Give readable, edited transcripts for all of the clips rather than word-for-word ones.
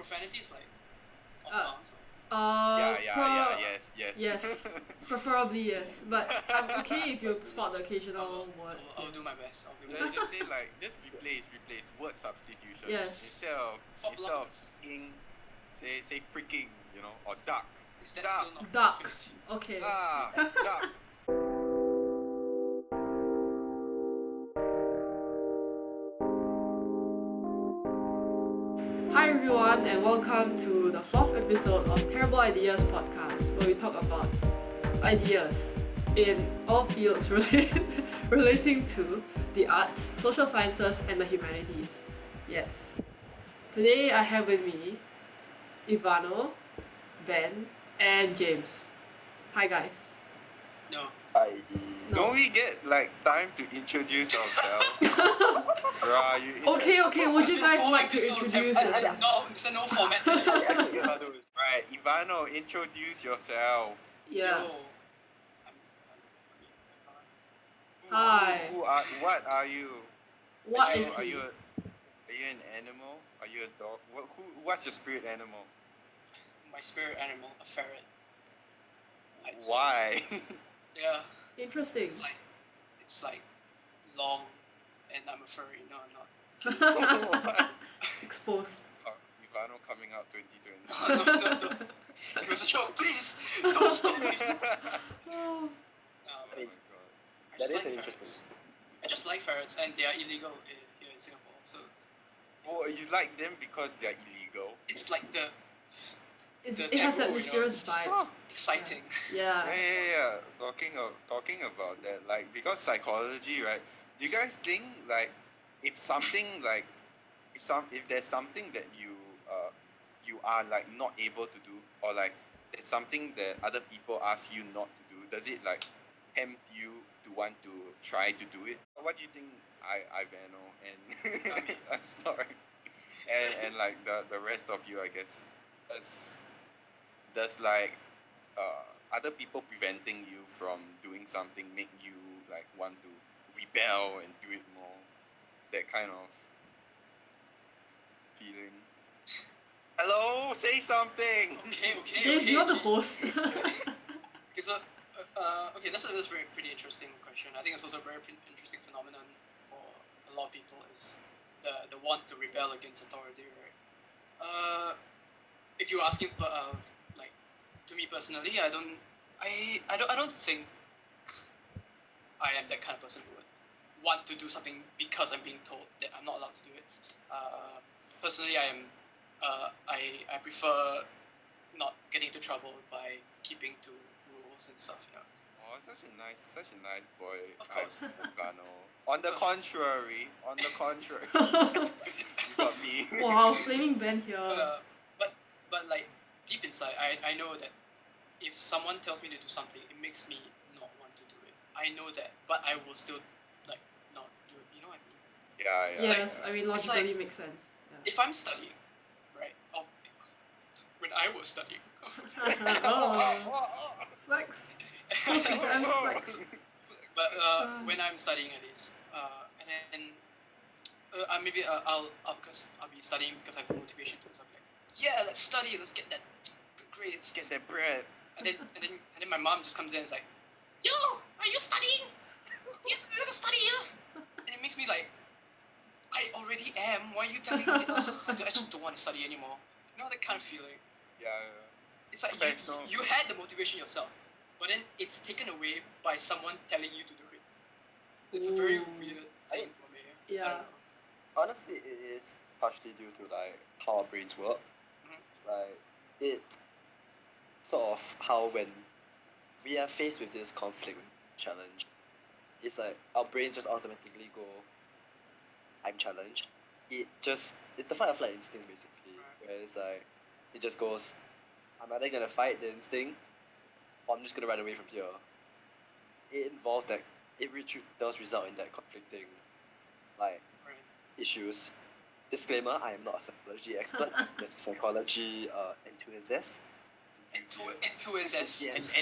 profanity is like off Uh, bounds. Yes, preferably yes. But I'm okay if you spot the occasional word. I'll do my best. Let's just say like just replace word substitution. Yes. Instead of ing, say freaking, or duck. Is that still not Duck. profanity? Okay. Duck. Hi everyone and welcome to the 4th episode of Terrible Ideas podcast, where we talk about ideas in all fields relating to the arts, social sciences and the humanities. Yes. Today I have with me Ivano, Ben and James. Hi guys. No. Don't we get like time to introduce ourselves? Bruh, Okay, would you guys like to introduce yourself? No, there's no format to this. Right, Ivano, introduce yourself. Yeah. Yo, Hi. What are you? What is Are he? you an animal? Are you a dog? What's your spirit animal? my spirit animal, a ferret. I'd say. Why? Yeah. Interesting. It's like long, and I'm a furry. No, I'm not. Exposed. Ivano coming out 2020. No. It was a joke. Please don't stop me. Oh. But Oh my god. I just That is like interesting. ferrets. I just like ferrets, and they are illegal here in Singapore. So Oh, you like them because they're illegal? it's like the It has that taboo, mysterious vibe. exciting. Yeah. Yeah. Talking about that, like, because psychology, right? Do you guys think like if something like if there's something that you are like not able to do, or like there's something that other people ask you not to do, does it like tempt you to want to try to do it? What do you think, Ivano, and I'm sorry, and like the rest of you, I guess, does like other people preventing you from doing something make you like want to rebel and do it more? That kind of feeling. Hello, say something. Okay. James, you're the host. Okay, so that's a pretty interesting question. I think it's also a very interesting phenomenon for a lot of people is the want to rebel against authority, right? If you're asking, like, to me personally, I don't think I am that kind of person who would want to do something because I'm being told that I'm not allowed to do it. Personally, I prefer not getting into trouble by keeping to rules and stuff, Oh, such a nice boy. Of course. Ivano. On the contrary, you got me. Wow, flaming Ben here. But like deep inside, I know that if someone tells me to do something, it makes me not want to do it. I know that, but I will still like not do it. You know what I mean? Yeah. Yes, I mean logically makes sense. If I'm studying, right? When I was studying. Flex. Flex. But when I'm studying at least, and then maybe I'll because I'll be studying because I have the motivation to. So I'll be like, yeah, let's study, let's get that good grades, Get that bread. and then my mom just comes in and is like, yo, are you studying? You're gonna study here? And it makes me like, I already am. Why are you telling me? I just don't want to study anymore. You know that kind of feeling. Yeah. It's like you had the motivation yourself, but then it's taken away by someone telling you to do it. It's a very weird thing for me. I Yeah. don't know. Honestly, it is partially due to like how our brains work. Like it's sort of how when we are faced with this conflict challenge, it's like our brains just automatically go, I'm challenged. It's the fight or flight instinct basically. Where it's like it just goes, I'm either gonna fight the instinct or I'm just gonna run away from here. It involves that it does result in that conflicting like Right. issues. Disclaimer, I am not a psychology expert, I'm just a psychology enthusiast. Enthusiast. Yes.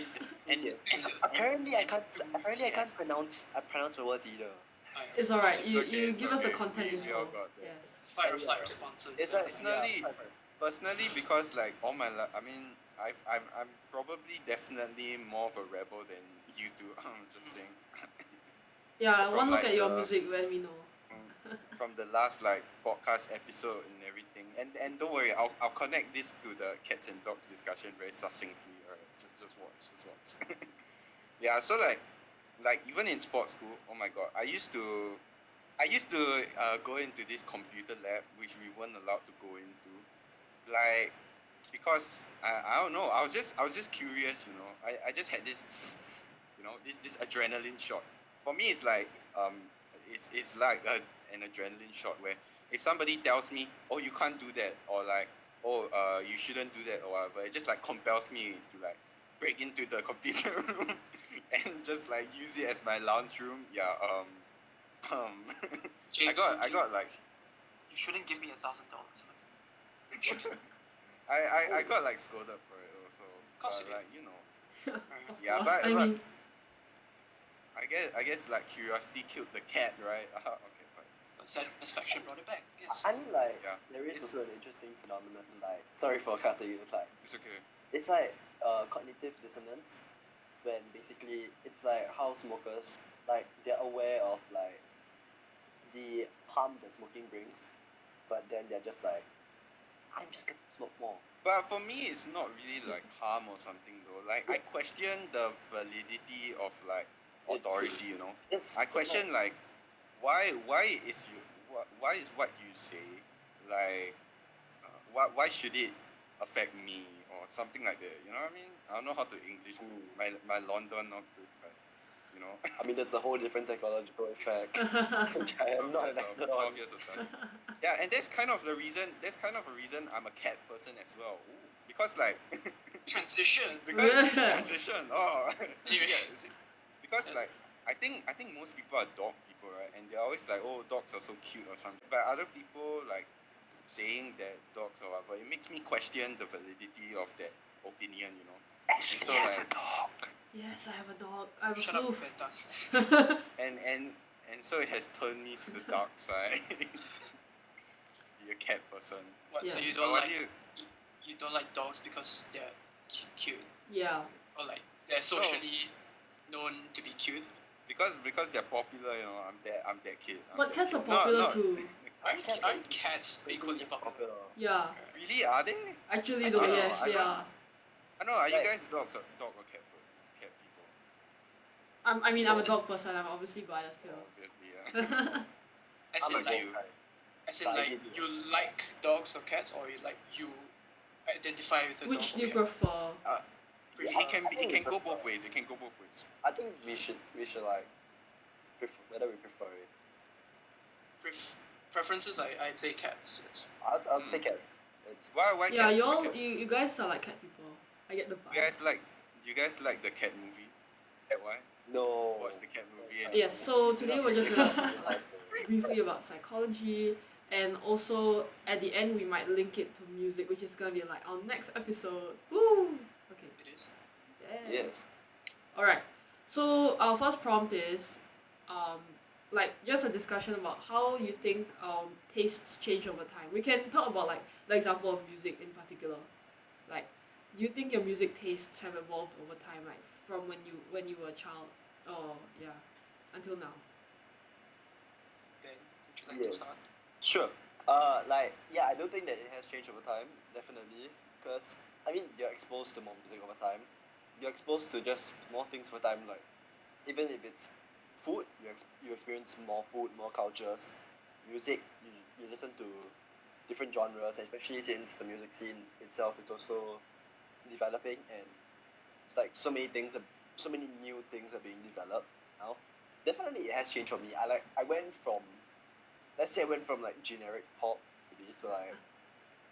And Apparently I can't pronounce my words either. It's alright. It's You okay, give us the okay. Content We all info. got that. Yes. Fight or flight responses. It's Personally, personally, because like all my life, I mean, I'm probably definitely more of a rebel than you two. I'm just saying. Yeah, From one look like at your the music when we know. from the last like podcast episode and everything, and don't worry, I'll connect this to the cats and dogs discussion very succinctly. Alright, just watch. Yeah, so like even in sports school, oh my god, I used to go into this computer lab which we weren't allowed to go into, like because I don't know, I was just curious, I just had this, this adrenaline shot. For me, it's like it's like an adrenaline shot where if somebody tells me, oh, you can't do that, or like, oh, you shouldn't do that or whatever, it just like compels me to like break into the computer room and just like use it as my lounge room. Yeah. Um. James, I got like you shouldn't give me $1,000. I got like scolded for it also. Course But you like Of Yeah, course. but- I but- mean, I guess like curiosity killed the cat, right? Okay, but But satisfaction brought it back. Yes. I mean, like, Yeah. there is It's- also an interesting phenomenon, like, sorry for cutting you, like, it's okay. it's like cognitive dissonance, when basically it's like how smokers, like, they're aware of, like, the harm that smoking brings, but then they're just like, I'm just gonna smoke more. But for me, it's not really like harm or something though. Like I question the validity of like authority. It's I question like why is why is what you say like why should it affect me or something like that? You know what I mean? I don't know how to English. My London not good, but I mean, that's a whole different psychological effect, which I am not an expert on. 12 years of study. Yeah, and that's kind of the reason. That's kind of a reason I'm a cat person as well. Ooh, because like Transition. because Yes. transition. Oh, Anyway. you see. Because like I think most people are dog people, right? And they're always like, oh, dogs are so cute or something. But other people like saying that dogs or whatever, it makes me question the validity of that opinion. Ashley So, has like- a dog. yes, I have a dog. I have a Shut up, floof. Benta. And so it has turned me to the dark side. To be a cat person. What? So Yeah. you But don't what like do you- you don't like dogs because they're cute, Yeah. or like they're socially known to be cute. because they're popular, I'm that kid. But that cats are kid. popular No, too. Aren't cats equally popular? Yeah. Really, are they? Actually, I though, don't know, yes, I they don't- are. I know. Are you Like- guys dog or cat people? I mean, I'm a dog person. I'm obviously biased Obviously, here. yeah. As I'm in a like, dog type. as in But I like, give you- you like dogs or cats, or you identify with a dog Which or do you cat? prefer? It can I be. think It we can go prefer- both ways. It can go both ways. I think we should like whether we prefer it. Preferences, I'd say cats. Yes. I'd say cats. It's Why Yeah, cats? you Why all, cat? you guys are like cat people. I get the vibe. You guys like the cat movie? That why? no. Watch the cat movie. And Yes, so you today know, we're just okay. gonna talk like briefly about psychology, and also at the end we might link it to music, which is gonna be like our next episode. Woo! Okay. It is. Yeah. Yes. Alright. So our first prompt is, like just a discussion about how you think tastes change over time. We can talk about like the example of music in particular. Like, do you think your music tastes have evolved over time, like from when you were a child, or yeah, until now? Ben, would you like to Yeah. start? Sure. Like, yeah, I don't think that it has changed over time, definitely. Because, I mean, you're exposed to more music over time. You're exposed to just more things over time, like, even if it's food, you experience more food, more cultures. Music, you listen to different genres, especially since the music scene itself is also developing, and it's like so many new things are being developed now. Definitely, it has changed for me. I went from, let's say I went from like generic pop maybe to like,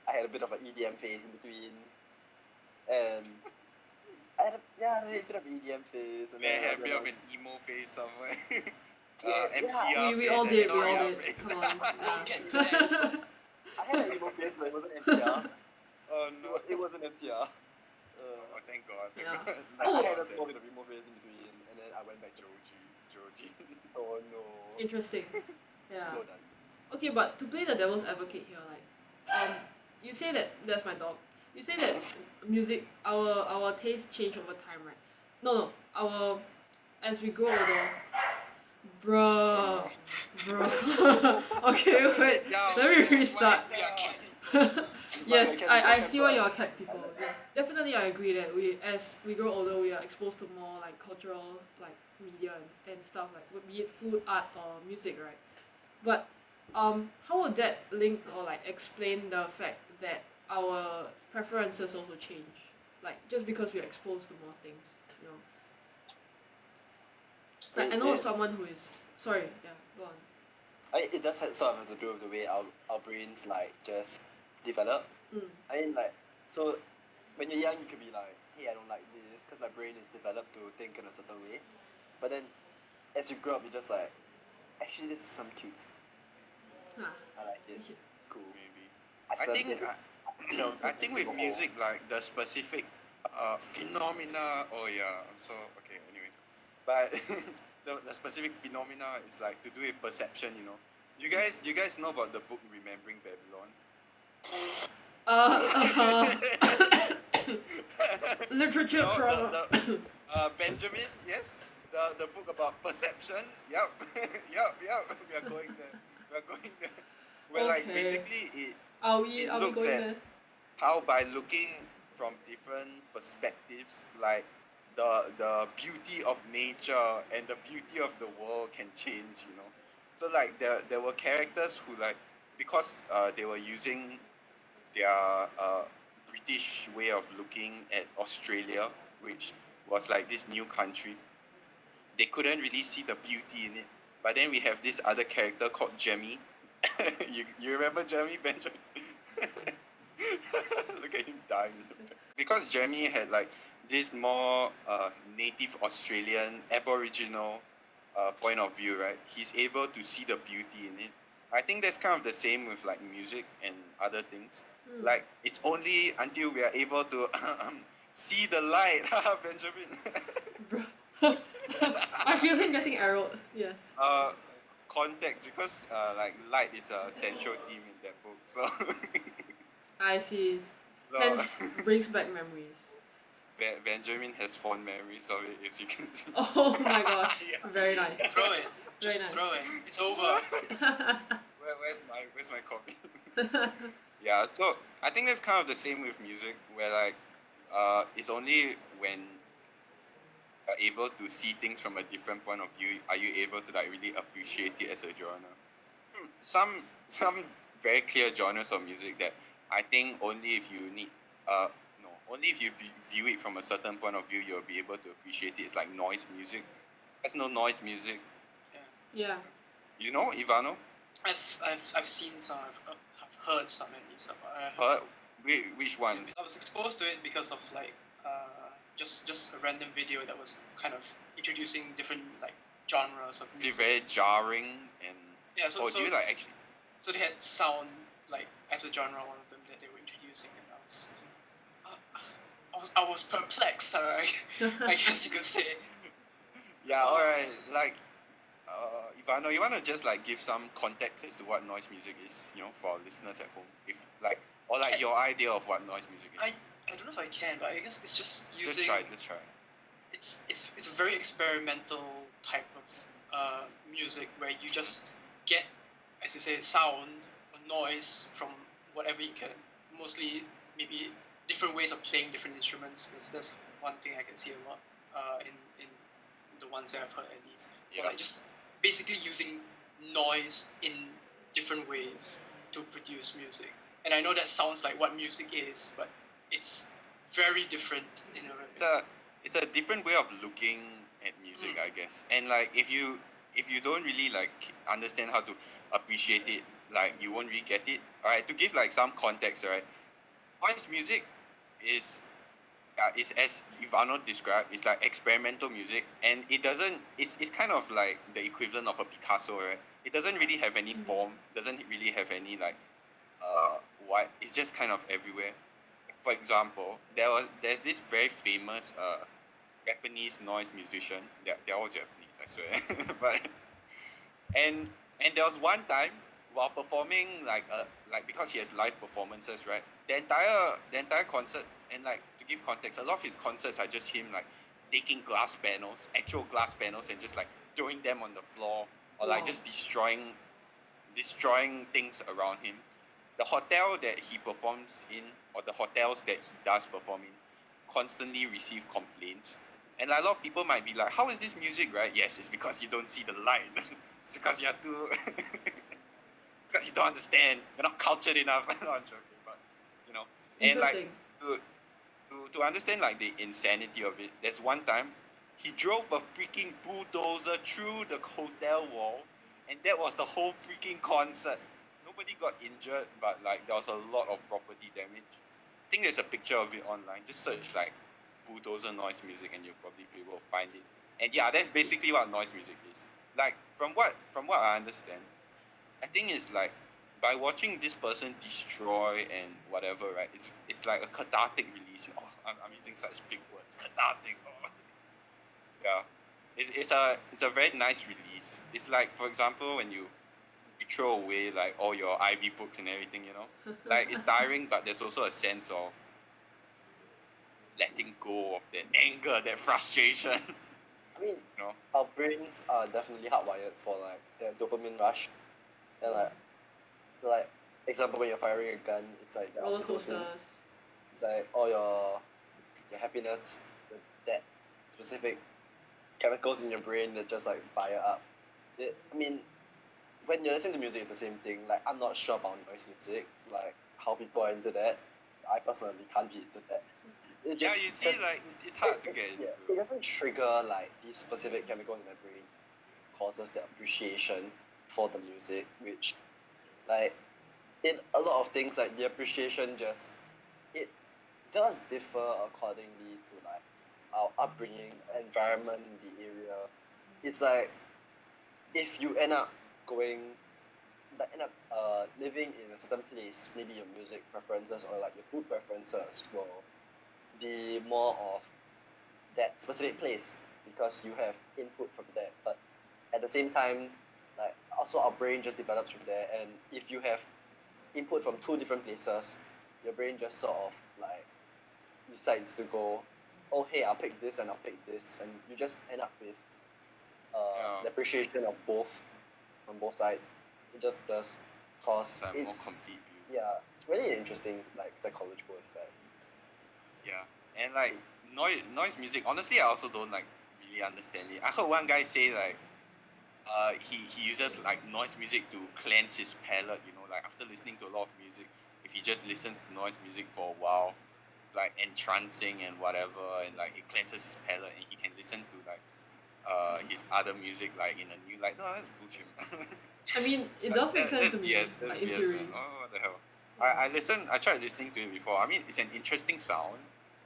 I had a bit of an EDM phase in between, and I had a bit of EDM phase, and Man, then had a I bit of went an emo phase somewhere. Yeah, MCR We phase all and did, then we all MCR did. phase. Come on. We'll get to Yeah. that. I had an emo phase, but it wasn't MTR. Oh no. It wasn't MTR. Oh, thank God. Yeah. Like, Oh. I had a that. small bit of emo phase in between, and then I went back to Joji. Oh no. Interesting. Yeah. Slow down. Okay, but to play the devil's advocate here, like, you say that that's my dog. You say that music, our taste change over time, right? No, our as we grow older, bruh, bruh. Okay, wait. Sit down. Let me This is why restart. we are cat people. Yes, Cat I people, see why cat you're a people. cat people. Yeah, definitely I agree that as we grow older we are exposed to more like cultural like media and stuff like be it food, art or music, right? But how would that link or like explain the fact that our preferences also change? Like just because we're exposed to more things, you know? Like I know It, someone who is sorry, yeah, go on. it does have sort of have to do with the way our brains like just develop. Mm. I mean like so when you're young you could be like, hey, I don't like this because my brain is developed to think in a certain way. But then as you grow up you're just like, actually this is some cute stuff. Huh. I like it. Okay. Cool. Maybe. I I still think it, I think with music, like the specific phenomena. Oh yeah, I'm so okay. Anyway, but the specific phenomena is like to do with perception. You know, do you guys know about the book Remembering Babylon? Uh, literature no, trauma. Benjamin. Yes, the book about perception. Yep, yep. We are going there. We are going there. Where like Okay. basically it Are we it looks going at there? how by looking from different perspectives, like the beauty of nature and the beauty of the world can change, you know. So like there were characters who like because they were using their British way of looking at Australia, which was like this new country. They couldn't really see the beauty in it. But then we have this other character called Jemmy. you remember Jemmy, Benjamin? Look at him dying. Because Jeremy had like this more native Australian Aboriginal point of view, right? He's able to see the beauty in it. I think that's kind of the same with like music and other things. Hmm. Like it's only until we are able to see the light, Benjamin. I feel him getting arrowed. Yes. Context because like light is a central theme in that book. So, I see. so Hence brings back memories. Benjamin has fond memories of it, as you can see. Oh my gosh. Yeah. Very nice. Throw it. Just nice. throw it. It's over. Where's my copy? Yeah, so I think that's kind of the same with music, where like it's only when you're able to see things from a different point of view are you able to like really appreciate it as a genre. Some very clear genres of music that I think only if you need no only if you view it from a certain point of view you'll be able to appreciate it. It's like noise music. There's no noise music. Yeah. You know, Ivano? I've seen some. I've heard some at least. Which ones? I was exposed to it because of like just a random video that was kind of introducing different like genres of They're music. very jarring and Yeah. So do you like actually? So they had sound like as a genre, one of them that they were introducing, and I was perplexed. I guess you could say. Yeah. All right. Like, Ivano, you want to just like give some context as to what noise music is, you know, for our listeners at home, if like, or like your idea of what noise music is. I don't know if I can, but I guess it's just using. Let's try. It's a very experimental type of music where you just get, as you say, sound or noise from whatever you can. Mostly maybe different ways of playing different instruments. That's one thing I can see a lot in the ones that I've heard at least. Yeah. Or like just basically using noise in different ways to produce music. And I know that sounds like what music is, but it's very different in a way. It's a different way of looking at music, I guess. And like if you don't really like understand how to appreciate it, like you won't really get it. Alright, to give like some context, right? Noise music is as Ivano described, it's like experimental music, and it doesn't. It's kind of like the equivalent of a Picasso, right? It doesn't really have any form. Doesn't really have any like what. It's just kind of everywhere. For example, there's this very famous Japanese noise musician. They're all Japanese, I swear. But and there was one while performing like because he has live performances, right? The entire concert, and like to give context, a lot of his concerts are just him like taking glass panels, actual glass panels, and just like throwing them on the floor, or like Wow. just destroying things around him. The hotel that he performs in, or the hotels that he does perform in, constantly receive complaints. And like, a lot of people might be like, how is this music, right? Yes, it's because you don't see the light. It's because you're too... it's because you don't understand. You're not cultured enough. No, I'm joking, but, you know. And like, Interesting. to understand like the insanity of it, there's one time he drove a freaking bulldozer through the hotel wall, and that was the whole freaking concert. Nobody got injured, but like there was a lot of property damage. I think there's a picture of it online. Just search like bulldozer noise music, and you'll probably be able to find it. And yeah, that's basically what noise music is. Like from what I understand, I think it's like by watching this person destroy and whatever, right? It's like a cathartic release. Oh, I'm using such big words, cathartic. Oh. Yeah, it's a very nice release. It's like, for example, when you throw away like all your IB books and everything, you know, like it's tiring, but there's also a sense of letting go of that anger, that frustration. I mean, You know, our brains are definitely hardwired for like the dopamine rush, and like example, when you're firing a gun, it's like the Roller oxytocin. coasters. It's like all your happiness, that specific chemicals in your brain that just like fire up. I mean, when you listen to music, it's the same thing. Like, I'm not sure about noise music, like how people are into that. I personally can't be into that. It yeah, just you see, like it's hard to get yeah, into. it doesn't trigger like these specific chemicals in my brain, causes the appreciation for the music, which like in a lot of things, like the appreciation just it does differ accordingly to like our upbringing, environment in the area. It's like if you end up going living in a certain place, maybe your music preferences or like your food preferences will be more of that specific place because you have input from there. But at the same time, like also our brain just develops from there, and if you have input from two different places, your brain just sort of like decides to go, oh hey, I'll pick this and I'll pick this, and you just end up with Yeah. the appreciation of both on both sides. It just does cause It's a more it's complete view. yeah, it's really interesting like psychological effect. Yeah, and like noise music. Honestly, I also don't like really understand it. I heard one guy say like, he uses like noise music to cleanse his palate. You know, like after listening to a lot of music, if he just listens to noise music for a while, like entrancing and whatever, and like it cleanses his palate, and he can listen to like his other music like in a new light. No, that's bullshit. I mean, it does make sense That's to me. BS. That's Like, in BS, theory. man. Oh, what the hell? I tried listening to it before. I mean, it's an interesting sound,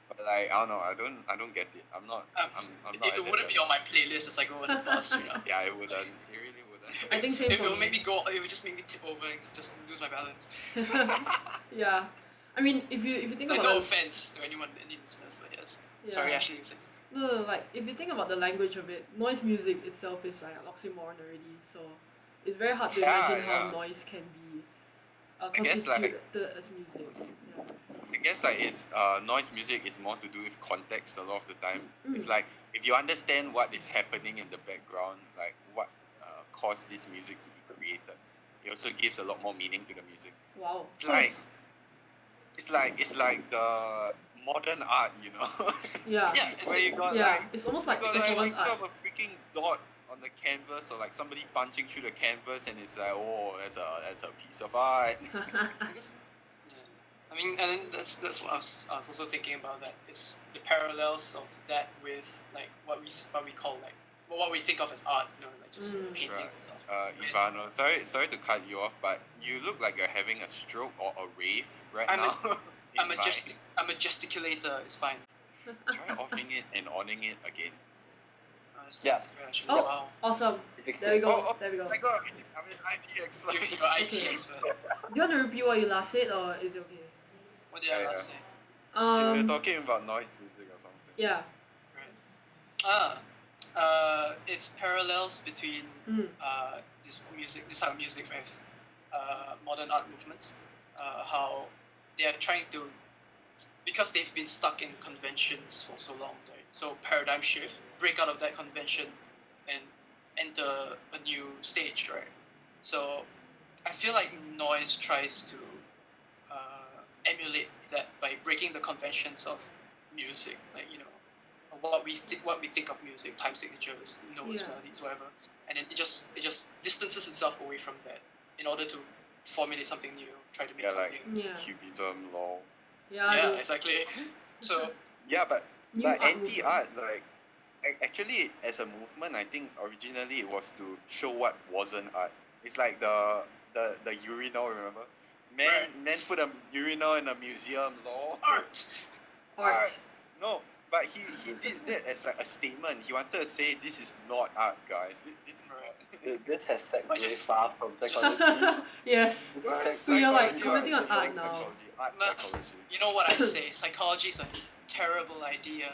but like I don't know. I don't get it. I'm not It at that wouldn't be level. on my playlist as I go on the bus, you know. Yeah, it wouldn't. It really wouldn't. I think same it for will me. make me go. It would just make me tip over and just lose my balance. Yeah. I mean, if you think Like, about no it, offense to anyone, any listeners, but yes. yeah. Sorry, Ashley, you said. No, like if you think about the language of it, noise music itself is like an oxymoron already. So it's very hard to Yeah, imagine how yeah. noise can be guess, constituted like- as music. Yeah. I guess like it's noise music is more to do with context a lot of the time. It's Mm. like if you understand what is happening in the background, like what caused this music to be created, it also gives a lot more meaning to the music. Wow. It's like it's like the modern art, you know. Yeah. Yeah, it's Where you got Yeah. like It's almost you like got exactly like performance you art. got a freaking dot on the canvas, or like somebody punching through the canvas, and it's like, oh, that's a piece of art. Because, yeah, I mean, and then that's what I was also thinking about. That is the parallels of that with like what we call like what we think of as art, you know, like just Mm. paintings Right. and stuff. Ivano, sorry to cut you off, but you look like you're having a stroke or a rave right I'm a- now. I'm a gesticulator. It's fine. Try offing it and onning it again. Honestly, Yeah. actually, Oh. wow. Awesome. You fixed There we it. go. Oh There we go. my god, I'm an IT expert. You're IT Okay. expert. Do you want to repeat what you last said, or is it okay? What did I Yeah, last say? You're talking about noise music or something. Yeah. It's parallels between Mm. this type of music with modern art movements, how they are trying to, because they've been stuck in conventions for so long, right? So paradigm shift, break out of that convention, and enter a new stage, right? So I feel like noise tries to emulate that by breaking the conventions of music, like what we think of music, time signatures, notes, Yeah. melodies, whatever, and then it just distances itself away from that in order to formulate something new, try to make Yeah, like something. Yeah. Cubism, law. Yeah, the exactly. So Yeah, but new but art anti-art, like actually as a movement, I think originally it was to show what wasn't art. It's like the urinal, remember? Men put a urinal in a museum, law. art. art. No, but he did that as like a statement. He wanted to say this is not art, guys. This is not. This has segued But just- far from just- psychology. Yes. This is We are, like, Psychology, commenting on music art now. psychology, art Nah. psychology. You know what I say? Psychology is a terrible idea.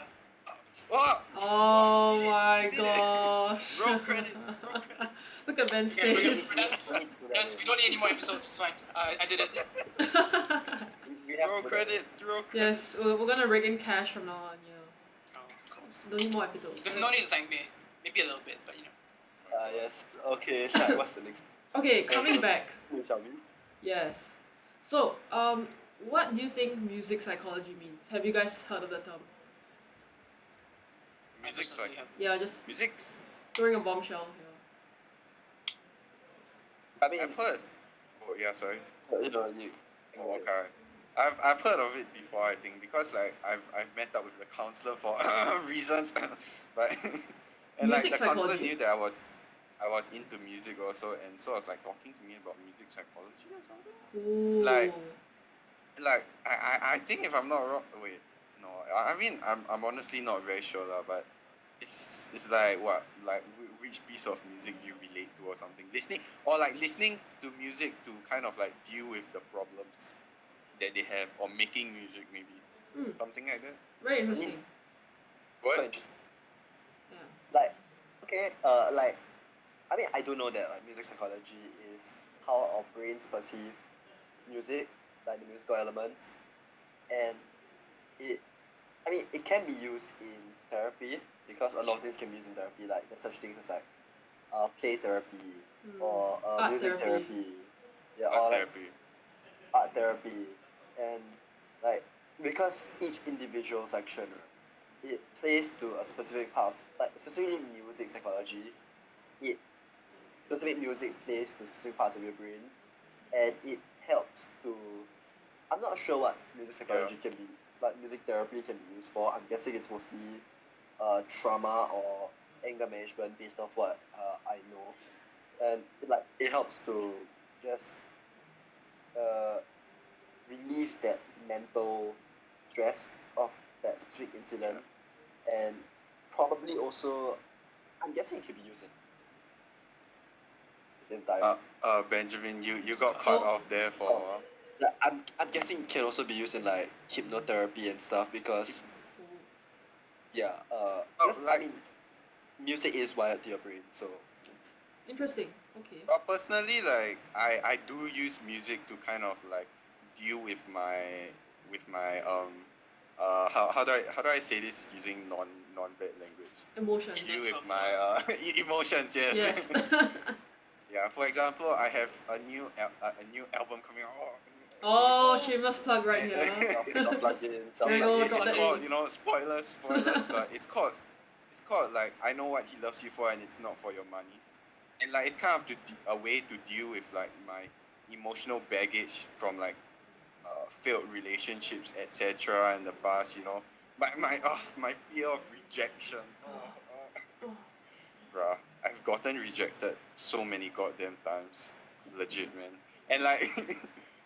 Oh, Oh he did it, my he did it. gosh. Roll credit, roll credit. Look at Ben's Okay, face. we don't need any more episodes. It's fine. I did it. We have Roll to- credit, roll credit. Yes, we're gonna rake in cash from now on, Oh, of course. Don't need more episodes. There's no need to thank me. Maybe a little bit, but Yes. Okay. Like, what's the next? Okay, coming back. Shall we? Yes. So, what do you think music psychology means? Have you guys heard of the term? Music's like Yeah, just music's. throwing a bombshell here. I mean, I've heard. Oh yeah, sorry. you know, you. Oh, okay. I've heard of it before, I think, because like I've met up with the counselor for reasons, but and like Music the counselor psychology. knew that I was into music also, and so was like talking to me about music psychology or something. Cool. Like I think if I'm not wrong, wait, no, I mean I'm honestly not very sure lah, but it's like what, like which piece of music do you relate to or something? Listening to music to kind of like deal with the problems that they have, or making music maybe, something like that. Very interesting. It's What? quite interesting. Yeah. Like, okay, like, I mean, I do know that like music psychology is how our brains perceive music, like the musical elements, and it can be used in therapy because a lot of things can be used in therapy. Like there's such things as like, play therapy or Art music therapy. therapy. Yeah, Art or like therapy. art therapy, and like because each individual section, it plays to a specific part of, like specifically music psychology, it specific music plays to specific parts of your brain, and it helps to, I'm not sure what music psychology can be, like music therapy can be used for. I'm guessing it's mostly trauma or anger management based off what I know, and it helps to just relieve that mental stress of that specific incident, and probably also, I'm guessing it could be used at the same time. Benjamin, you got cut off there for a while. Yeah, I'm guessing it can also be used in like hypnotherapy and stuff because yeah, because, I mean, music is wired to your brain, so Interesting. Okay. But personally, like I do use music to kind of like deal with my how do I say this using non bad language? Emotions. Deal with my emotions, yes. Yes. Yeah. For example, I have a new album coming out. Oh, shameless plug right here. self plug in, self There you go, plug in. drop It's that called, in. spoilers, but it's called like I Know What He Loves You For, and it's not for your money. And like it's kind of a way to deal with like my emotional baggage from like failed relationships, etc. in the past. My fear of rejection. Bruh, I've gotten rejected so many goddamn times, legit, man. And like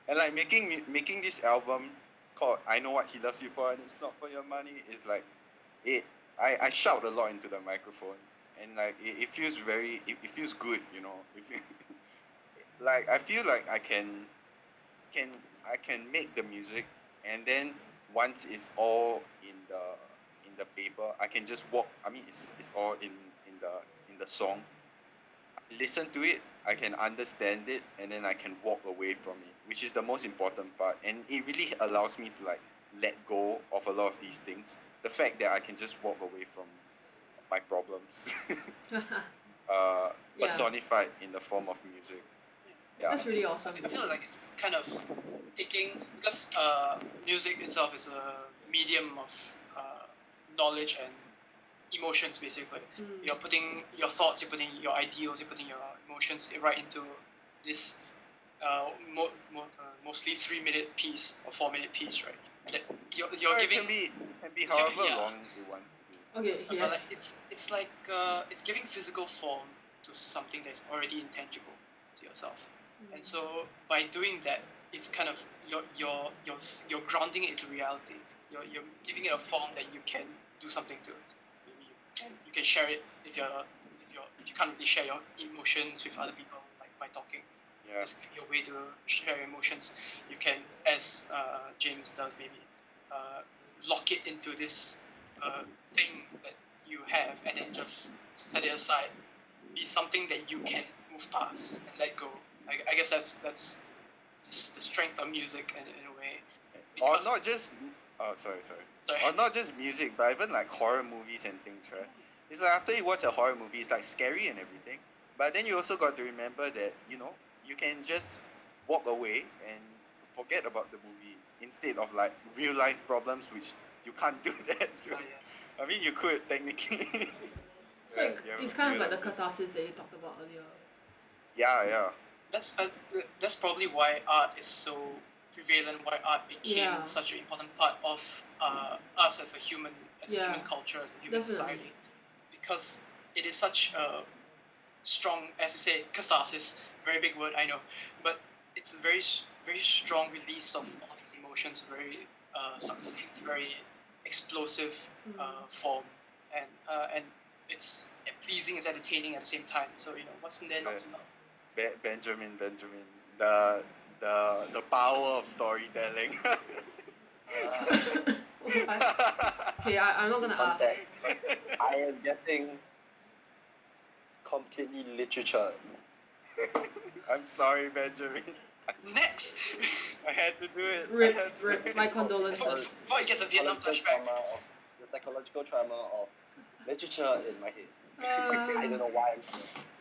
and like making this album called I Know What He Loves You For, and it's not for your money is like it. I shout a lot into the microphone, and like it feels it feels good, like I feel like I can make the music, and then once it's all in the paper, I can just walk. I mean, it's all in the song. Listen to it, I can understand it, and then I can walk away from it, which is the most important part. And it really allows me to like let go of a lot of these things. The fact that I can just walk away from my problems, Yeah, personified in the form of music. Yeah. that's really awesome. I feel like it's kind of taking, because music itself is a medium of knowledge and emotions, basically. Mm. You're putting your thoughts, you're putting your ideals, you're putting your emotions right into this mostly 3-minute piece or 4-minute piece, right? That you're Or it giving, can be however yeah. long you want to be. Okay, but like yes. it's like it's giving physical form to something that's already intangible to yourself. And so by doing that, it's kind of you're grounding it into reality. You're giving it a form that you can do something to. Maybe you can share it if you can't really share your emotions with other people, like by talking. Yeah. Just give you a way to share your emotions. You can, as James does, maybe lock it into this thing that you have, and then just set it aside. Be something that you can move past and let go. I guess that's just the strength of music in a way. Or Because- not just sorry. Sorry. Or not just music, but even like horror movies and things, right? It's like after you watch a horror movie, it's like scary and everything. But then you also got to remember that, you can just walk away and forget about the movie instead of like real life problems, which you can't do that to. Yes. I mean, you could technically. So Right, you have it's a kind of period like the just- catharsis that you talked about earlier. Yeah. That's probably why art is so prevalent. Why art became Yeah. such an important part of us as a human Yeah. culture, as a human Definitely. society, because it is such a strong, as you say, catharsis. Very big word, I know, but it's a very very strong release of all these emotions. Very succinct, very explosive form, and it's pleasing, it's entertaining at the same time. So what's in there not to love? Benjamin, the power of storytelling. Okay, I'm not gonna ask. Context. I am getting completely literature. I'm sorry, Benjamin. Next, I had to do it. Rip, I had to do rip, it. my condolences. before he gets a Vietnam flashback. The psychological trauma of literature in my head. I don't know why.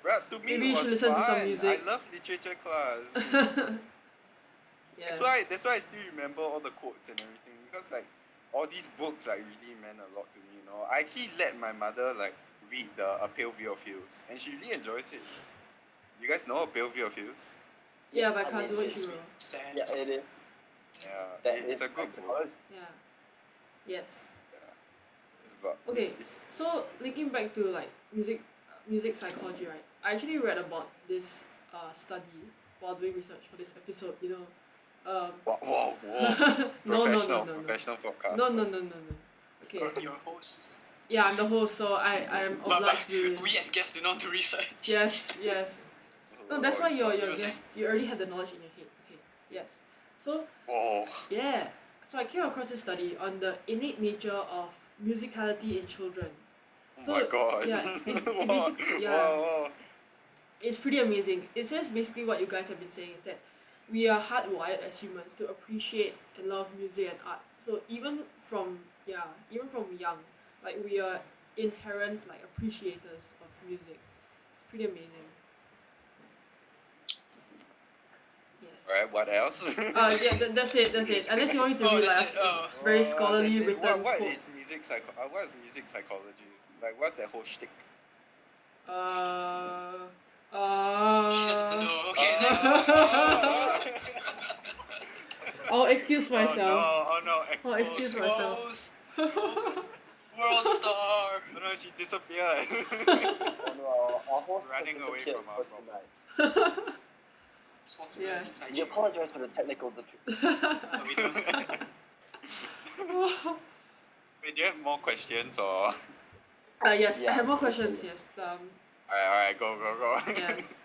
Bro, to me Maybe it you was should listen to some fun. music. I love literature class. Yeah. That's why I still remember all the quotes and everything, because like all these books like really meant a lot to me. I actually let my mother like read A Pale View of Hills, and she really enjoys it. You guys know A Pale View of Hills? Yeah, by I mean, Kazuo It's Ishiro. sad. Yeah, it is. Yeah, That it's is a good book. psychology. Yeah. Yes. It's about, Okay, it's so linking back to like music psychology, right? I actually read about this study while doing research for this episode. whoa. No, Professional podcast. no. Okay. Your host. Yeah, I'm the host, so I am But obliged to do we this. as guests do not do research. Yes. No, that's why your you were saying? guest, you already had the knowledge in your head. Okay. Yes. So Whoa. yeah. So I came across this study on the innate nature of musicality in children. Oh So, my god. yeah, it Whoa. basically- yeah. Whoa. It's pretty amazing. It says basically what you guys have been saying is that we are hardwired as humans to appreciate and love music and art. So even from young, like we are inherent like appreciators of music. It's pretty amazing. Yes. Alright, what else? That's it. Unless you want me to Oh, read that's like it. Oh. very scholarly that's it. written What quote. is music psychology? Like, what's that whole shtick? She doesn't know. Okay, next. I'll excuse myself. Oh no. I'll excuse myself. Exposed. World star. Oh no, she disappeared. Oh no, our host Running has away disappeared from our for tonight. Responsibility Yeah. We apologize for the technical difficulties. No, we don't. Wait, do you have more questions or? Yes, I Yeah. have more questions. Yes. Alright, go. Yes.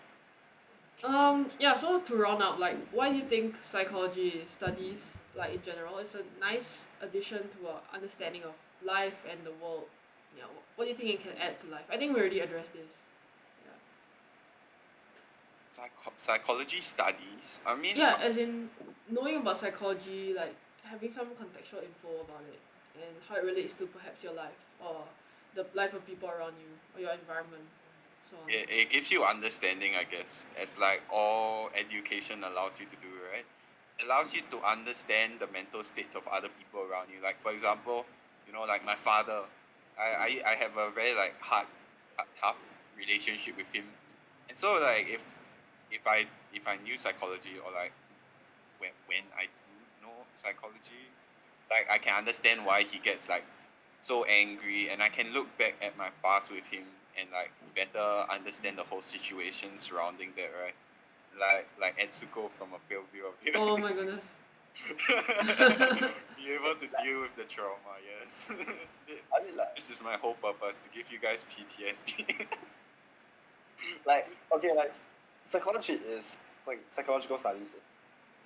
Yeah. So to round up, like, why do you think psychology studies, like in general, is a nice addition to our understanding of life and the world? Yeah. What do you think it can add to life? I think we already addressed this. psychology studies. I mean, Yeah, as in knowing about psychology, like having some contextual info about it and how it relates to perhaps your life or the life of people around you or your environment, so on. it gives you understanding, I guess, as like all education allows you to do, right? It allows you to understand the mental states of other people around you. Like for example, like my father, I have a very like tough relationship with him, and so like if I knew psychology, or like when I do know psychology, like I can understand why he gets like so angry, and I can look back at my past with him and like better understand the whole situation surrounding that, right? Like Etsuko from a pale view of you. Oh my goodness. Be able to deal with the trauma, yes. I mean, like, This is my whole purpose, to give you guys PTSD. okay, like, psychology is, like, psychological studies,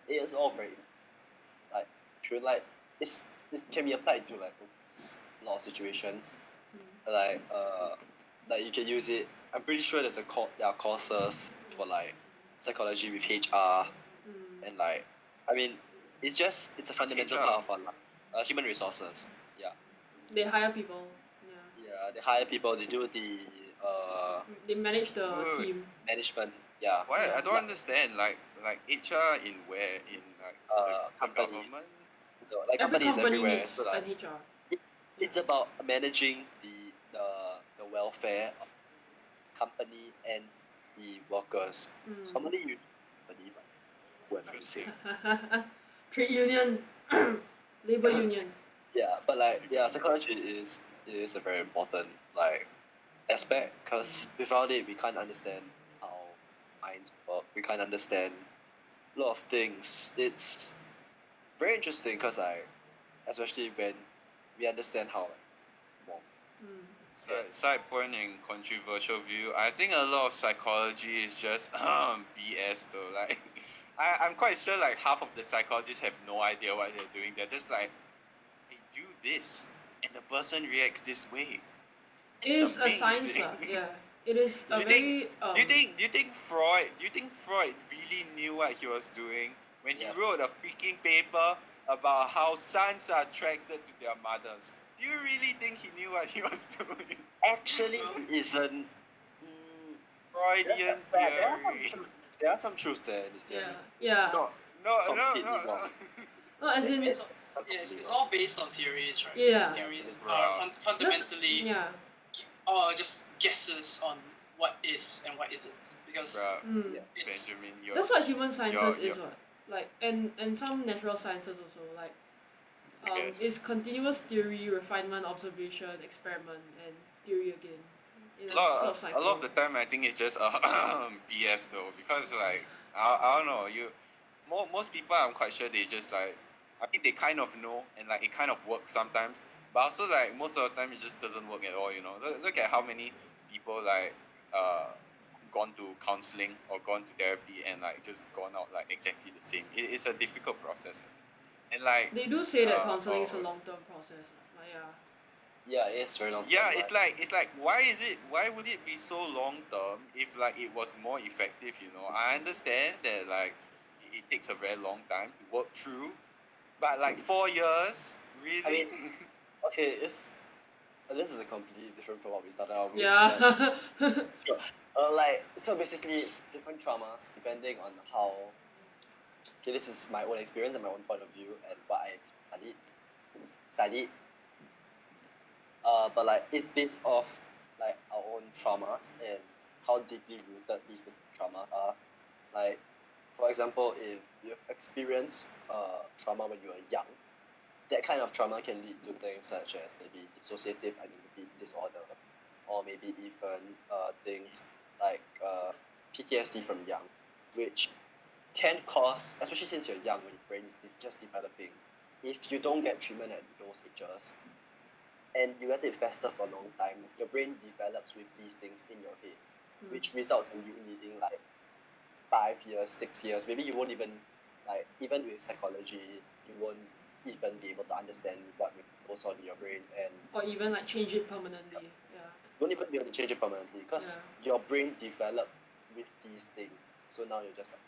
it is all very, like, true, like, it can be applied to, like, a lot of situations, like you can use it, I'm pretty sure there are courses for, like, psychology with HR, Mm. and, like, I mean, it's a fundamental HR? part of our life. Human resources, yeah. They hire people. Yeah. Yeah, they hire people, they do the They manage the Good. team. management, yeah. Why? Yeah. I don't understand. Like HR in where? In like the Company. government? Like Every companies company everywhere. needs So like an HR. it's about managing the welfare of company and the workers. Mm. Normally you company, but who am I to say? Trade union, labor union. Yeah, but like psychology is a very important like aspect because without it we can't understand how minds work. We can't understand a lot of things. It's very interesting because especially when we understand how form. Mm. Side point and controversial view. I think a lot of psychology is just BS though. Like, I'm quite sure like half of the psychologists have no idea what they're doing. They're just like, they do this, and the person reacts this way. It's It's a science, amazing. yeah. It is Do a you think? very Do you think Freud? Do you think Freud really knew what he was doing when he Yeah. wrote a freaking paper about how sons are attracted to their mothers? Do you really think he knew what he was doing? Actually, isn't. Freudian theory. There are some truths there in this theory. Yeah. It's not No, completely no. wrong. No, as in It's, it's all based on theories, right? Yeah. These theories Right. are fundamentally yeah. just guesses on what is and what isn't. Because Bruh, Mm. it's Benjamin, you're That's what human sciences you're- is, what? Like and some natural sciences also, like Yes. it's continuous theory, refinement, observation, experiment, and theory again. In a a sort of lot, cycle. a lot of the time I think it's just BS though, because like I don't know, most people I'm quite sure they just like, I think they kind of know, and like it kind of works sometimes, but also like most of the time it just doesn't work at all. Look at how many people like gone to counseling or gone to therapy and like just gone out like exactly the same. It's a difficult process, and like They do say that counseling is a long term process, but yeah. Yeah, it is very long. yeah, it's like why would it be so long term if like it was more effective? I understand that like it takes a very long time to work through, but like 4 years, really? I mean, okay, this is a completely different from what we started out with. Yeah. but, sure. So basically, different traumas depending on how. Okay, this is my own experience and my own point of view and what I studied. But like it's based off like our own traumas and how deeply rooted these specific traumas are. Like, for example, if you've experienced trauma when you were young, that kind of trauma can lead to things such as maybe dissociative identity disorder, or maybe even things like PTSD from young, which can cause, especially since you're young when your brain is just developing, if you don't get treatment at those ages, and you let it fester for a long time, your brain develops with these things in your head, which results in you needing like 5 years, 6 years. Maybe you won't even like, even with psychology, you won't even be able to understand what goes on in your brain, and Or even like change it permanently. Yeah. you won't even be able to change it permanently because your brain developed with these things. So now you're just like,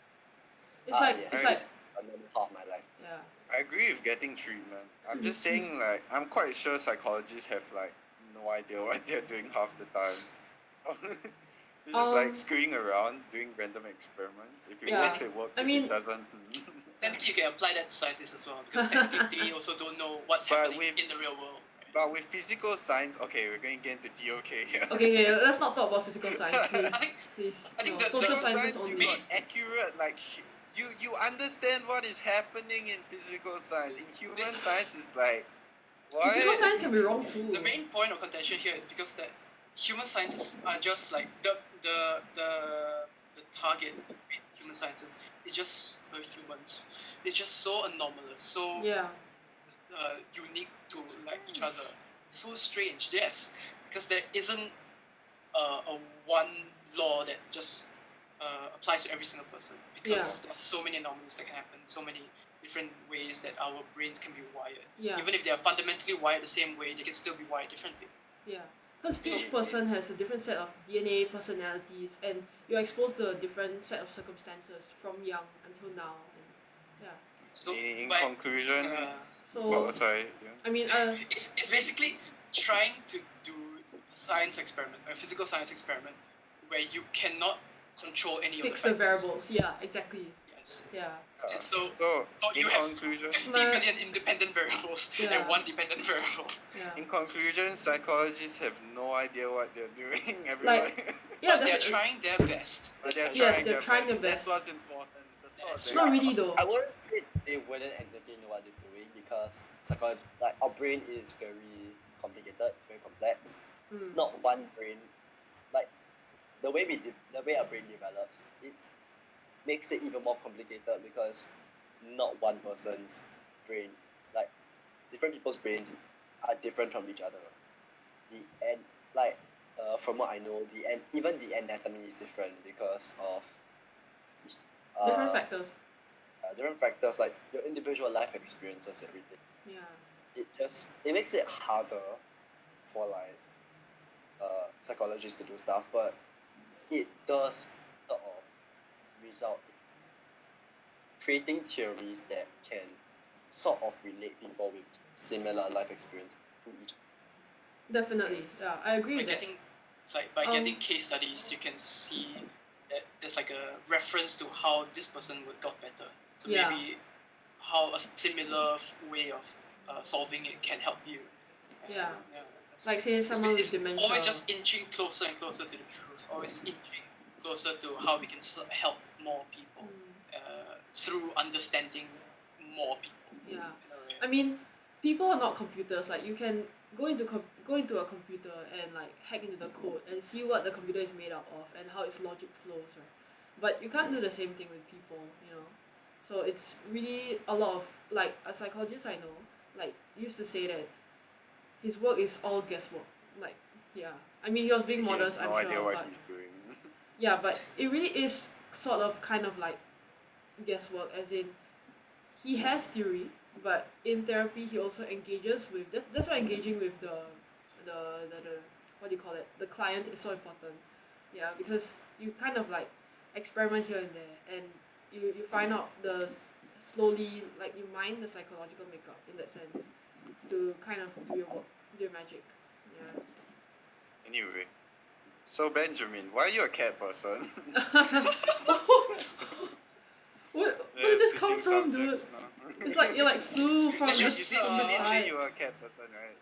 It's like yes, it's like another half of my life. yeah. I agree with getting treatment. I'm just saying, like, I'm quite sure psychologists have like no idea what they're doing half the time. It's just like screwing around, doing random experiments. If it Yeah. works, it works. I If mean- it doesn't, Technically, you can apply that to scientists as well because technically they also don't know what's But happening with- in the real world. but with physical science, okay, we're going to get into DOK here. Okay, let's not talk about physical science, please. I think- Please. I think No, the- social the- sciences science, you only. got accurate, like you understand what is happening in physical science. In human This- science, is like what? Physical science can be wrong too. The main point of contention here is because that human sciences are just like the target in human sciences. It's just humans. It's just so anomalous, so Yeah. unique to like each other. So strange, yes, because there isn't a one law that just applies to every single person. Because there are so many anomalies that can happen, so many different ways that our brains can be wired. Yeah. Even if they are fundamentally wired the same way, they can still be wired differently. Yeah. Because So- each person has a different set of DNA personalities, and you're exposed to a different set of circumstances from young until now. And yeah. So, In by- conclusion, So oh, sorry. Yeah. I mean, it's basically trying to do a science experiment, a physical science experiment, where you cannot control any fix of the the factors. variables. Yeah, exactly. Yes. Yeah. And so in you have conclusion, 50 But- million independent variables Yeah. and one dependent variable. Yeah. in conclusion, psychologists have no idea what they're doing. Everyone, Yeah. But they're That's, trying their best. but they're Yes, trying they're their trying best. their That's best. what's important. It's the thought That's that not really though. I wouldn't say they wouldn't exactly know what they're doing because psychology, like our brain is very complicated, it's very complex. Mm. Not one brain, like the way our brain develops, it makes it even more complicated because not one person's brain, like different people's brains are different from each other. From what I know, even the anatomy is different because of Different factors. different factors like your individual life experiences, everything. Yeah. It makes it harder for like psychologists to do stuff, but it does sort of result in creating theories that can sort of relate people with similar life experience to each Definitely. Yeah, I agree By with that. getting, it's like by getting case studies, you can see that there's like a reference to how this person would got better. So Yeah. maybe how a similar way of solving it can help you. Yeah. That's- Like say someone with it's dementia. always just inching closer and closer to the truth. Always inching closer to how we can help more people Mm, through understanding more people. yeah. in a way. I mean, people are not computers. Like you can go into a computer and like hack into the code and see what the computer is made up of and how its logic flows, right? But you can't do the same thing with people, you know. So it's really a lot of like a psychologist I know like used to say that his work is all guesswork. Like yeah, I mean he was being he has modest, no I'm idea sure, what but he's doing. yeah, but it really is sort of kind of like guesswork, as in he has theory, but in therapy he also engages with that's why engaging with the what do you call it, the client is so important. Yeah, because you kind of like experiment here and there, and you find out slowly, like you mine the psychological makeup in that sense to kind of do your work, do your magic. Yeah. Anyway, so Benjamin, why are you a cat person? Where did this come switching from, dude? subjects now. It's like you like flew from Let's the, you just, did, from the you did side. say you were a cat person, right?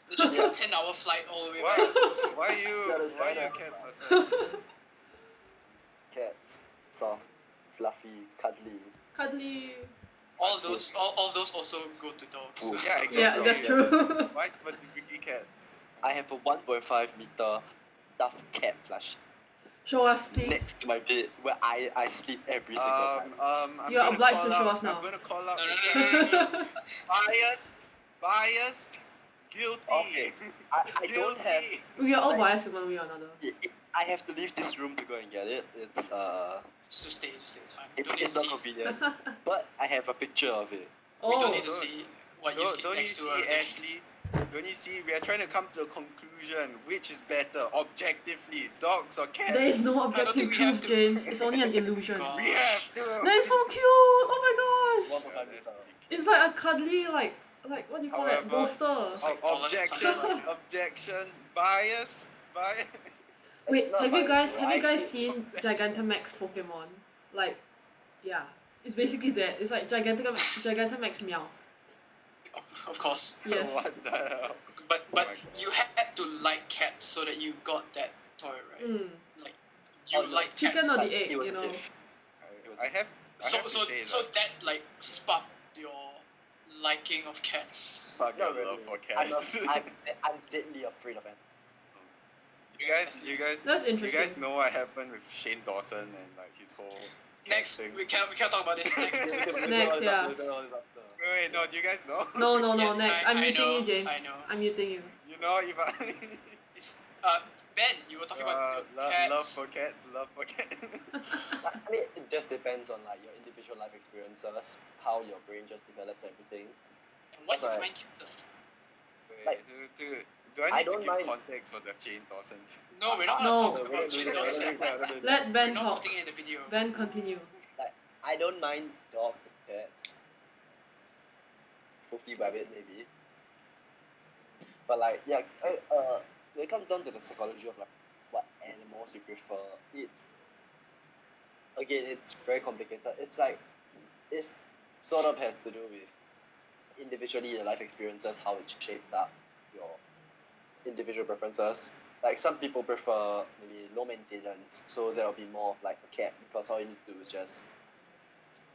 It's just a 10-hour flight all the way back. Why are you a cat person? cats. Soft, fluffy, cuddly. Cuddly. All those also go to dogs. Oof. Yeah, exactly. Yeah, that's true. Why specifically cats? I have a 1.5 meter stuffed cat plush Show us, please. next to my bed where I sleep every single time. I'm You're gonna obliged call to show out, us now. I'm gonna call out No, the no, no, judge. no, no. Biased, guilty. Okay. I don't have. Guilty. We are all biased in one way or another. I have to leave this room to go and get it. It's Just stay, it's fine. We it's, don't need it's to not see. convenient. But I have a picture of it. We don't Oh, need to Don't- see what you sleep Don't you next to see her. Ashley? Don't you see? We are trying to come to a conclusion. Which is better, objectively, dogs or cats? There is no I don't objective think we have truth, to. James. It's only an illusion. God. We have to. They're so cute! Oh my It's gosh! 1.5 Yeah, meter. that's pretty cute. It's like a cuddly, like what do you call it? However- Bolster. It's like taller than Objection, something. objection, bias. Wait, It's not have you biased, guys though. have you guys Actually- seen Gigantamax Pokemon? Like, yeah, it's basically that. It's like Gigantamax Meow. Of course. Yes. What the hell? But Oh my God. you had to like cats so that you got that toy, right? Mm. Like you Oh, no. like Chicken cats. or Like, the egg, it was you a know? gift. I have So to so say so that that like sparked your liking of cats. spark Not your really. love for I'm, cats. I'm deadly afraid of animals. Do you guys That's do you interesting. guys know what happened with Shane Dawson and like his whole Next, thing? we can't talk about this. Next. Next, yeah. Wait, no, do you guys know? No, Yeah, next. I I'm muting know, you, James. I know. I'm muting you. You know, if It's, Ben, you were talking about love cats. for cats. I mean, it just depends on like your individual life experiences, how your brain just develops everything. And what you Sorry. find cute. Wait, Like, do I I need to don't give mind- context for the Shane Dawson? No, we're not No. gonna talk about Shane Dawson. Let We're Ben not talk. putting it in the video. Ben, continue. I don't mind dogs and cats. Fluffy rabbit maybe. But like yeah, when it comes down to the psychology of like what animals you prefer, it's very complicated. It's like it's sort of has to do with individually your life experiences, how it shaped up your individual preferences. Like some people prefer maybe low maintenance, so there'll be more of like a cat because all you need to do is just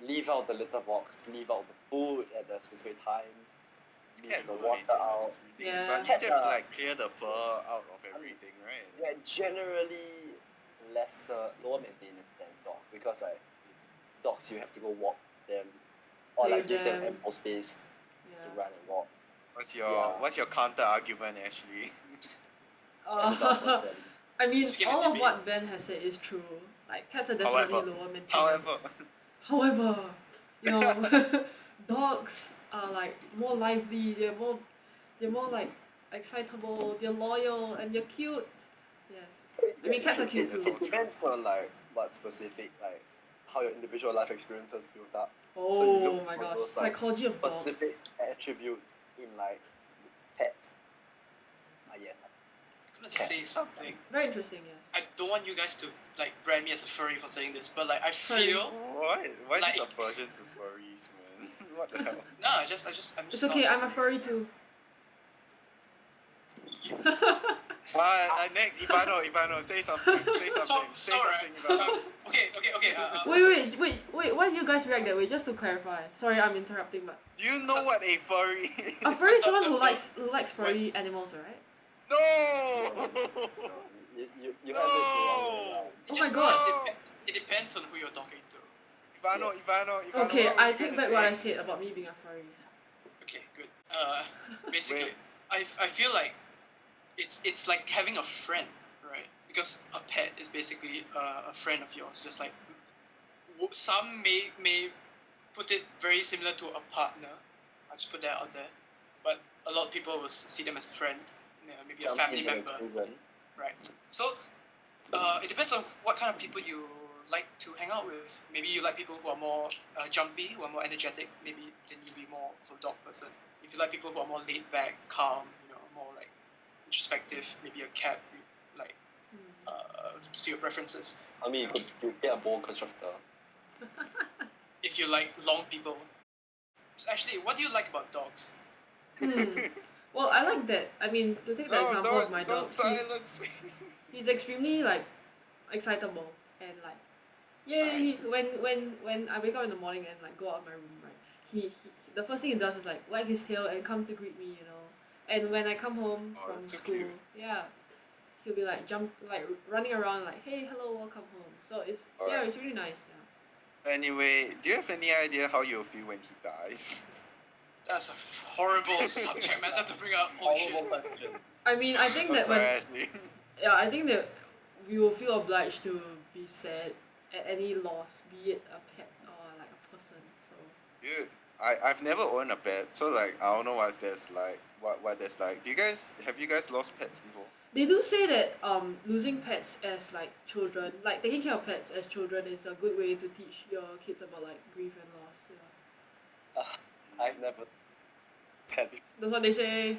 leave out the litter box, leave out the food at a specific time, leave Cat the no water out. maintenance, Yeah. but you Cats still have to are- like clear the fur out of everything, right? They're generally lower maintenance than dogs because like dogs you have to go walk them or Play like give them them. ample space to Yeah. run and walk. What's Yeah. your counter argument, Ashley? As a dog person. I mean, Speaking of all of debate. what Ben has said is true. Like, cats are definitely However- lower maintenance. However, However, you know, dogs are like more lively. They're more like excitable. They're loyal and they're cute. Yes. I mean, cats are cute That's too. all It depends on like what specific like how your individual life experiences built up. So you Oh look my for god, those, like, psychology of dogs. Specific attributes in like pets. Yes. I'm gonna say something. Very interesting. Yes. I don't want you guys to like brand me as a furry for saying this, but like I Furry. feel why this Like- aversion to furries, man? What the hell? no, I'm just It's okay. not I'm a furry too. Next, Ivano, say something. Say something. Say sorry. something, Ivano. Okay. Wait. Why do you guys react that way? Just to clarify. Sorry, I'm interrupting, but Do you know what a furry is? a furry is someone the- who the- likes furry animals, right? No! You have it the wrong way around. It Oh just, my god. It depends on who you're talking to. Ivano, Okay, what were I you take gonna back say? what I said about me being a furry. Okay, good. Basically, Wait. I feel like it's like having a friend, right? Because a pet is basically a friend of yours. Just like some may put it very similar to a partner. I'll just put that out there. But a lot of people will see them as a friend, maybe a Some family people member, even- right? So it depends on what kind of people you like to hang out with. Maybe you like people who are more jumpy, who are more energetic. Maybe then you'll be more of a dog person. If you like people who are more laid back, calm, more like introspective, maybe a cat, like to your preferences. I mean, you get a ball constructor. If you like long people. So actually, what do you like about dogs? Well, I like that. I mean, to take the No, example of my don't dog, silence me. he's extremely like excitable and like yay when I wake up in the morning and like go out of my room, right, he the first thing he does is like wag his tail and come to greet me, and when I come home Oh, from that's so school, cute. yeah, he'll be like running around like, hey, hello, welcome home. So it's Alright. it's really nice. Yeah. Anyway, do you have any idea how you'll feel when he dies? That's a horrible subject matter to bring up. Holy shit. Horrible question. I mean, I think I'm that sorry, when Ashley. yeah, I think that we will feel obliged to be sad at any loss, be it a pet or like a person. So Dude, I've never owned a pet, so like I don't know what's this like. what that's like. Have you guys lost pets before? They do say that losing pets as like children, like taking care of pets as children, is a good way to teach your kids about like grief and loss. Yeah. I've never had. That's what they say.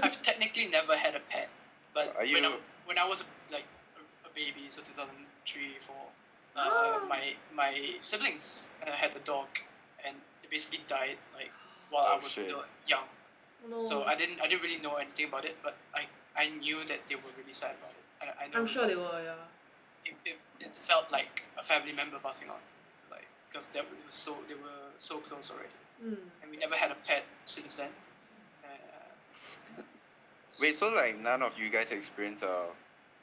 I've technically never had a pet, but Are you? when I was like a baby, so 2003, 4, Ah. my siblings had a dog, and it basically died like while Oh, I was shit. still young. No. So I didn't really know anything about it, but I knew that they were really sad about it. I know I'm it was sure like, they were, yeah. it felt like a family member passing on. It's like because they were so close already, and we never had a pet since then. Wait, so like none of you guys experienced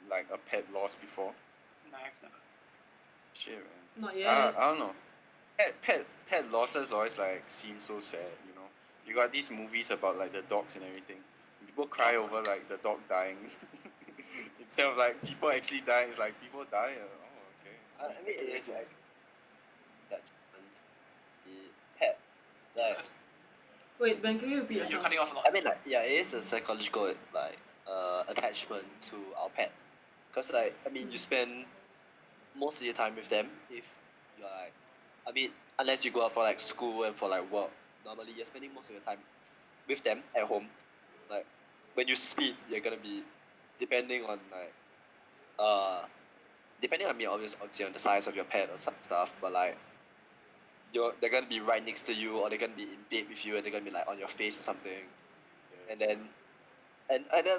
like a pet loss before? No, I've never. Shit, man. Not yet. I don't know. Pet losses always like seem so sad, you know. You got these movies about like the dogs and everything. People cry over like the dog dying. Instead of like people actually dying, it's like people die. Oh, okay. I mean, it is like that the pet. Like, Wait, Ben, can you repeat You're yourself? cutting off a lot. I mean, like, yeah, it is a psychological like attachment to our pet, cause like I mean, you spend most of your time with them. If you're like, I mean, unless you go out for like school and for like work, normally you're spending most of your time with them at home. Like when you sleep, you're gonna be depending on like depending on me, obviously on the size of your pet or some stuff, but like they're gonna be right next to you, or they're gonna be in bed with you, and they're gonna be like on your face or something, and then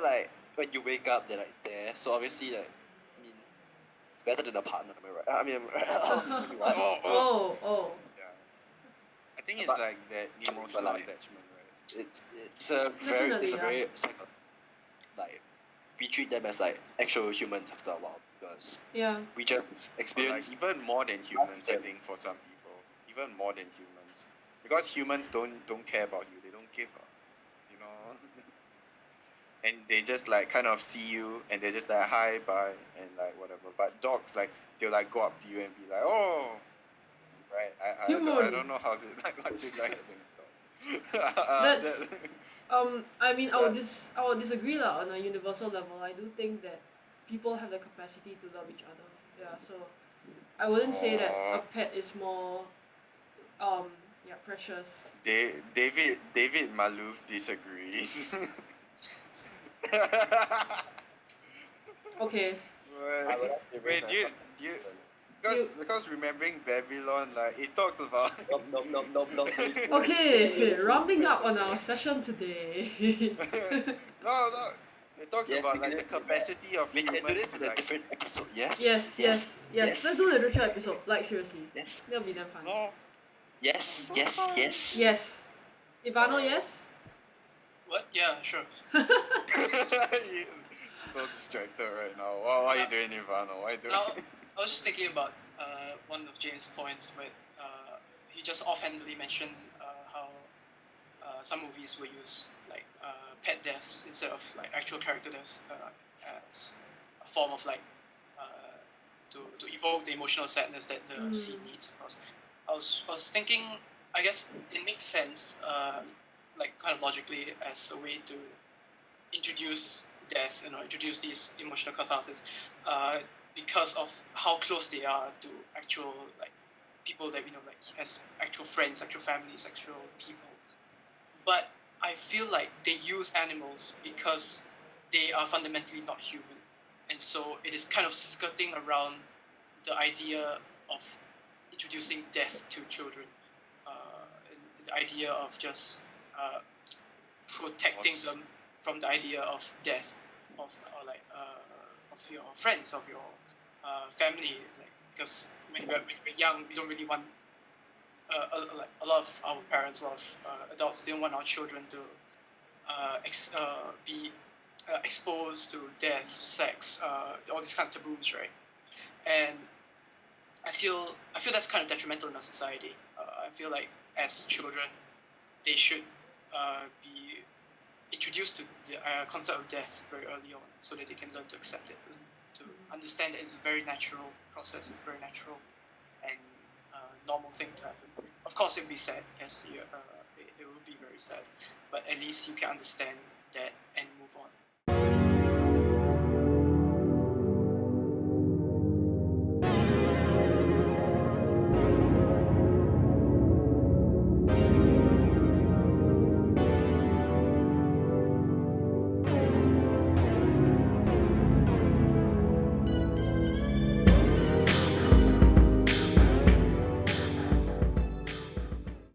like when you wake up, they're like there. So obviously, like, I mean, it's better than a partner, am I right? I mean, right? Oh. Yeah. I think it's But- like that emotional like- attachment, right? It's a very Definitely, it's a yeah. very like we treat them as like actual humans after a while, because Yeah. we just Or like experience even more than humans, I Yeah. think, for some people. Even more than humans. Because humans don't care about you, they don't give a, you know. And they just like kind of see you and they're just like hi, bye, and like whatever. But dogs, like they'll like go up to you and be like, oh, right. I don't know how's it like. What's it like having a dog? That's- I mean, I But- would disagree lah on a universal level. I do think that people have the capacity to love each other. Yeah, so I wouldn't say that a pet is more, precious. David Malouf disagrees. Okay. I would have to Wait, raise do you, my do you, You- because remembering Babylon, like it talks about no. Okay, rounding up on our session today. no, it talks Yes, about we like the can do that. capacity of We can do humans this to in a like different episode. Yes. Yes. Let's do a literature episode. Like seriously, Yes. that'll be damn fun. no. Yes. Yes. Ivano, yes. What? Yeah, sure. You're so distracted right now. What are you doing, Ivano? What are you doing? Now, I was just thinking about one of James' points where he just offhandedly mentioned how some movies will use like pet deaths instead of like actual character deaths as a form of like to evoke the emotional sadness that the scene needs. Of course, I was thinking, I guess it makes sense, like kind of logically, as a way to introduce death, introduce these emotional catharsis, because of how close they are to actual like people that we know, like as actual friends, actual families, actual people. But I feel like they use animals because they are fundamentally not human, and so it is kind of skirting around the idea of introducing death to children, and the idea of just protecting them from the idea of death of of your friends, of your family, like because when we're young, we don't really want like a lot of our parents, a lot of adults didn't want our children to be exposed to death, sex, all these kind of taboos, right? And I feel that's kind of detrimental in our society. I feel like as children, they should be introduced to the concept of death very early on, so that they can learn to accept it, to understand that it's a very natural process, it's very natural and normal thing to happen. Of course, it would be sad. Yes, it will be very sad, but at least you can understand that and move on.